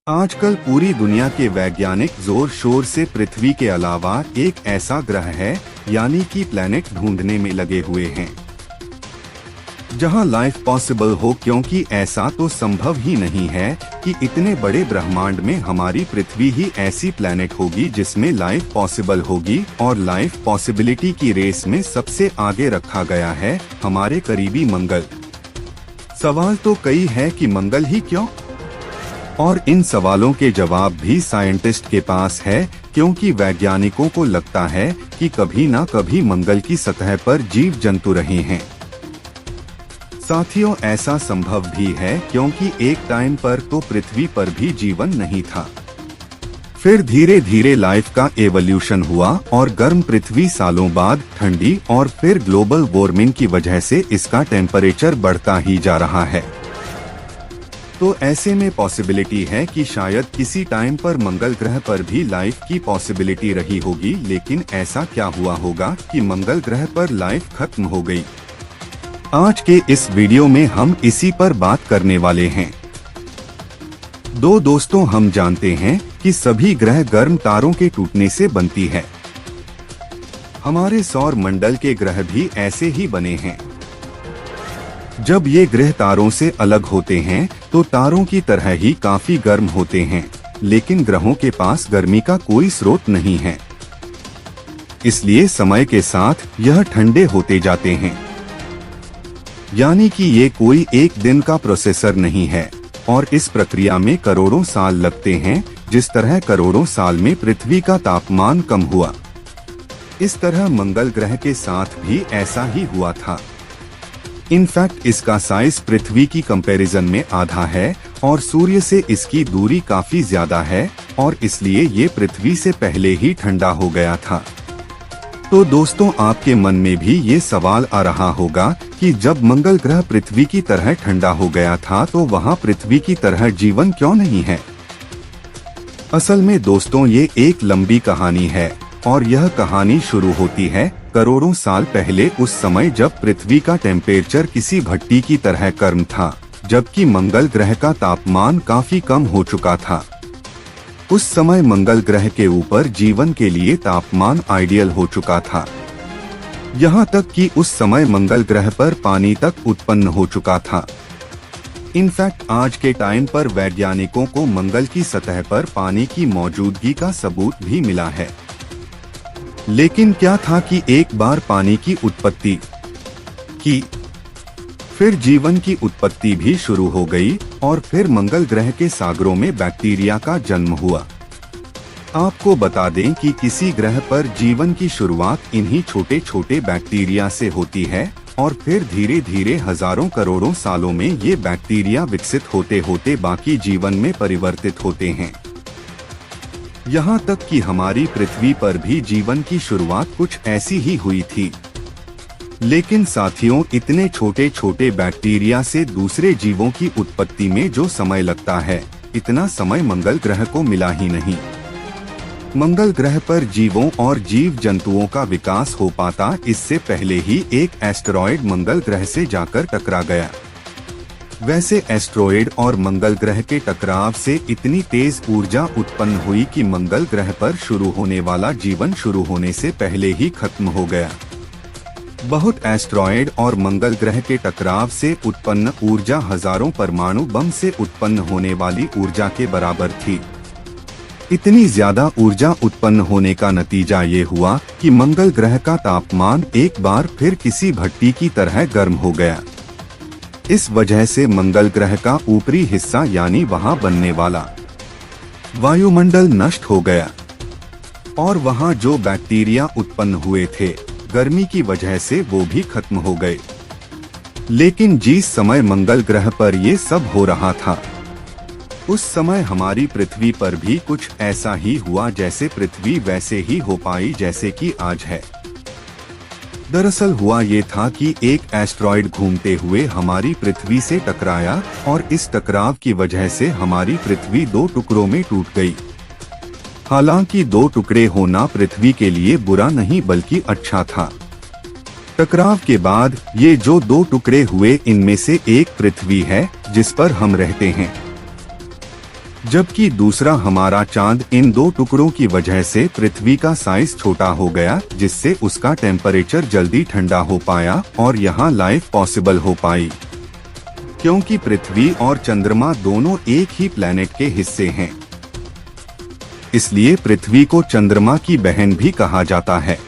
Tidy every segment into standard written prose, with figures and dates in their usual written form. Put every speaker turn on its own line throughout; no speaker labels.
आजकल पूरी दुनिया के वैज्ञानिक जोर शोर से पृथ्वी के अलावा एक ऐसा ग्रह है यानी कि प्लैनेट ढूंढने में लगे हुए हैं जहां लाइफ पॉसिबल हो, क्योंकि ऐसा तो संभव ही नहीं है कि इतने बड़े ब्रह्मांड में हमारी पृथ्वी ही ऐसी प्लैनेट होगी जिसमें लाइफ पॉसिबल होगी। और लाइफ पॉसिबिलिटी की रेस में सबसे आगे रखा गया है हमारे करीबी मंगल। सवाल तो कई है कि मंगल ही क्यों, और इन सवालों के जवाब भी साइंटिस्ट के पास है, क्योंकि वैज्ञानिकों को लगता है कि कभी ना कभी मंगल की सतह पर जीव जंतु रहे हैं। साथियों, ऐसा संभव भी है क्योंकि एक टाइम पर तो पृथ्वी पर भी जीवन नहीं था। फिर धीरे धीरे लाइफ का एवोल्यूशन हुआ और गर्म पृथ्वी सालों बाद ठंडी, और फिर ग्लोबल वार्मिंग की वजह से इसका टेम्परेचर बढ़ता ही जा रहा है। तो ऐसे में पॉसिबिलिटी है कि शायद किसी टाइम पर मंगल ग्रह पर भी लाइफ की पॉसिबिलिटी रही होगी। लेकिन ऐसा क्या हुआ होगा कि मंगल ग्रह पर लाइफ खत्म हो गई? आज के इस वीडियो में हम इसी पर बात करने वाले हैं। दोस्तों, हम जानते हैं कि सभी ग्रह गर्म तारों के टूटने से बनती है। हमारे सौर मंडल के ग्रह भी ऐसे ही बने हैं। जब ये ग्रह तारों से अलग होते हैं तो तारों की तरह ही काफी गर्म होते हैं, लेकिन ग्रहों के पास गर्मी का कोई स्रोत नहीं है। इसलिए समय के साथ यह ठंडे होते जाते हैं। यानी कि ये कोई एक दिन का प्रोसेसर नहीं है, और इस प्रक्रिया में करोड़ों साल लगते हैं। जिस तरह करोड़ों साल में पृथ्वी का तापमान कम हुआ, इस तरह मंगल ग्रह के साथ भी ऐसा ही हुआ था। इनफैक्ट इसका साइज पृथ्वी की कंपैरिजन में आधा है और सूर्य से इसकी दूरी काफी ज्यादा है, और इसलिए ये पृथ्वी से पहले ही ठंडा हो गया था। तो दोस्तों, आपके मन में भी ये सवाल आ रहा होगा कि जब मंगल ग्रह पृथ्वी की तरह ठंडा हो गया था तो वहाँ पृथ्वी की तरह जीवन क्यों नहीं है? असल में दोस्तों, ये एक लंबी कहानी है, और यह कहानी शुरू होती है करोड़ों साल पहले, उस समय जब पृथ्वी का टेम्परेचर किसी भट्टी की तरह गर्म था, जबकि मंगल ग्रह का तापमान काफी कम हो चुका था। उस समय मंगल ग्रह के ऊपर जीवन के लिए तापमान आइडियल हो चुका था। यहाँ तक कि उस समय मंगल ग्रह पर पानी तक उत्पन्न हो चुका था। इनफैक्ट आज के टाइम पर वैज्ञानिकों को मंगल की सतह पर पानी की मौजूदगी का सबूत भी मिला है। लेकिन क्या था कि एक बार पानी की उत्पत्ति की, फिर जीवन की उत्पत्ति भी शुरू हो गई, और फिर मंगल ग्रह के सागरों में बैक्टीरिया का जन्म हुआ। आपको बता दें कि किसी ग्रह पर जीवन की शुरुआत इन्हीं छोटे छोटे बैक्टीरिया से होती है, और फिर धीरे धीरे हजारों करोड़ों सालों में ये बैक्टीरिया विकसित होते होते बाकी जीवन में परिवर्तित होते हैं। यहाँ तक कि हमारी पृथ्वी पर भी जीवन की शुरुआत कुछ ऐसी ही हुई थी। लेकिन साथियों, इतने छोटे छोटे बैक्टीरिया से दूसरे जीवों की उत्पत्ति में जो समय लगता है, इतना समय मंगल ग्रह को मिला ही नहीं। मंगल ग्रह पर जीवों और जीव जंतुओं का विकास हो पाता इससे पहले ही एक एस्टेरॉयड मंगल ग्रह से जाकर टकरा गया। वैसे एस्टेरॉयड और मंगल ग्रह के टकराव से इतनी तेज ऊर्जा उत्पन्न हुई कि मंगल ग्रह पर शुरू होने वाला जीवन शुरू होने से पहले ही खत्म हो गया। बहुत एस्टेरॉयड और मंगल ग्रह के टकराव से उत्पन्न ऊर्जा हजारों परमाणु बम से उत्पन्न होने वाली ऊर्जा के बराबर थी। इतनी ज्यादा ऊर्जा उत्पन्न होने का नतीजा ये हुआ कि मंगल ग्रह का तापमान एक बार फिर किसी भट्टी की तरह गर्म हो गया। इस वजह से मंगल ग्रह का ऊपरी हिस्सा यानी वहां बनने वाला वायुमंडल नष्ट हो गया, और वहां जो बैक्टीरिया उत्पन्न हुए थे, गर्मी की वजह से वो भी खत्म हो गए। लेकिन जिस समय मंगल ग्रह पर ये सब हो रहा था, उस समय हमारी पृथ्वी पर भी कुछ ऐसा ही हुआ जैसे पृथ्वी वैसे ही हो पाई जैसे कि आज है। दरअसल हुआ ये था कि एक एस्टेरॉयड घूमते हुए हमारी पृथ्वी से टकराया, और इस टकराव की वजह से हमारी पृथ्वी दो टुकड़ों में टूट गई। हालांकि दो टुकड़े होना पृथ्वी के लिए बुरा नहीं बल्कि अच्छा था। टकराव के बाद ये जो दो टुकड़े हुए, इनमें से एक पृथ्वी है जिस पर हम रहते हैं। जबकि दूसरा हमारा चांद इन दो टुकड़ों की वजह से पृथ्वी का साइज छोटा हो गया, जिससे उसका टेम्परेचर जल्दी ठंडा हो पाया और यहाँ लाइफ पॉसिबल हो पाई। क्योंकि पृथ्वी और चंद्रमा दोनों एक ही प्लेनेट के हिस्से हैं, इसलिए पृथ्वी को चंद्रमा की बहन भी कहा जाता है।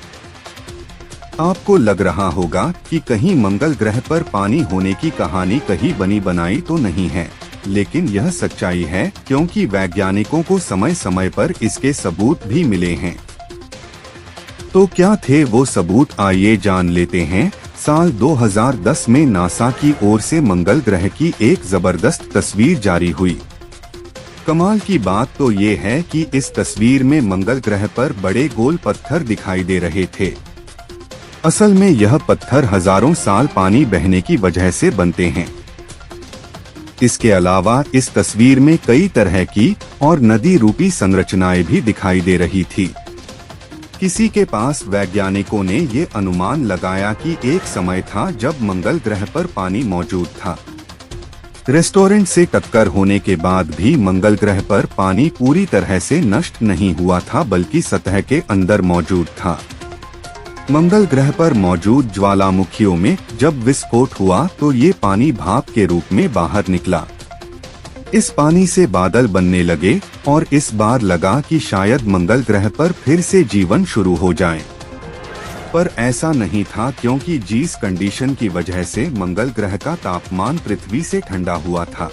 आपको लग रहा होगा कि कहीं मंगल ग्रह पर पानी होने की कहानी कहीं बनी बनाई तो नहीं है, लेकिन यह सच्चाई है क्योंकि वैज्ञानिकों को समय समय पर इसके सबूत भी मिले हैं। तो क्या थे वो सबूत, आइए जान लेते हैं। साल 2010 में नासा की ओर से मंगल ग्रह की एक जबरदस्त तस्वीर जारी हुई। कमाल की बात तो ये है कि इस तस्वीर में मंगल ग्रह पर बड़े गोल पत्थर दिखाई दे रहे थे। असल में यह पत्थर हजारों साल पानी बहने की वजह से बनते हैं। इसके अलावा इस तस्वीर में कई तरह की और नदी रूपी संरचनाएं भी दिखाई दे रही थी। किसी के पास वैज्ञानिकों ने ये अनुमान लगाया कि एक समय था जब मंगल ग्रह पर पानी मौजूद था। रेस्टोरेंट से टक्कर होने के बाद भी मंगल ग्रह पर पानी पूरी तरह से नष्ट नहीं हुआ था, बल्कि सतह के अंदर मौजूद था। मंगल ग्रह पर मौजूद ज्वालामुखियों में जब विस्फोट हुआ तो ये पानी भाप के रूप में बाहर निकला। इस पानी से बादल बनने लगे और इस बार लगा कि शायद मंगल ग्रह पर फिर से जीवन शुरू हो जाए। पर ऐसा नहीं था, क्योंकि जिस कंडीशन की वजह से मंगल ग्रह का तापमान पृथ्वी से ठंडा हुआ था,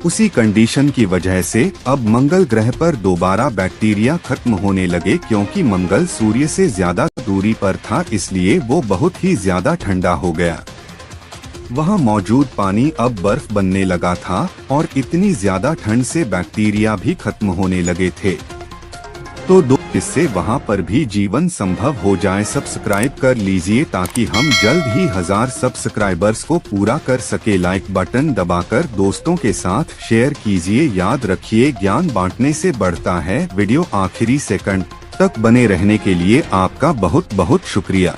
उसी कंडीशन की वजह से अब मंगल ग्रह पर दोबारा बैक्टीरिया खत्म होने लगे। क्योंकि मंगल सूर्य से ज्यादा दूरी पर था, इसलिए वो बहुत ही ज्यादा ठंडा हो गया। वहाँ मौजूद पानी अब बर्फ बनने लगा था और इतनी ज्यादा ठंड से बैक्टीरिया भी खत्म होने लगे थे। तो इससे वहाँ पर भी जीवन संभव हो जाए। सब्सक्राइब कर लीजिए ताकि हम जल्द ही 1000 सब्सक्राइबर्स को पूरा कर सके। लाइक बटन दबाकर दोस्तों के साथ शेयर कीजिए। याद रखिए, ज्ञान बांटने से बढ़ता है। वीडियो आखिरी सेकंड तक बने रहने के लिए आपका बहुत बहुत शुक्रिया।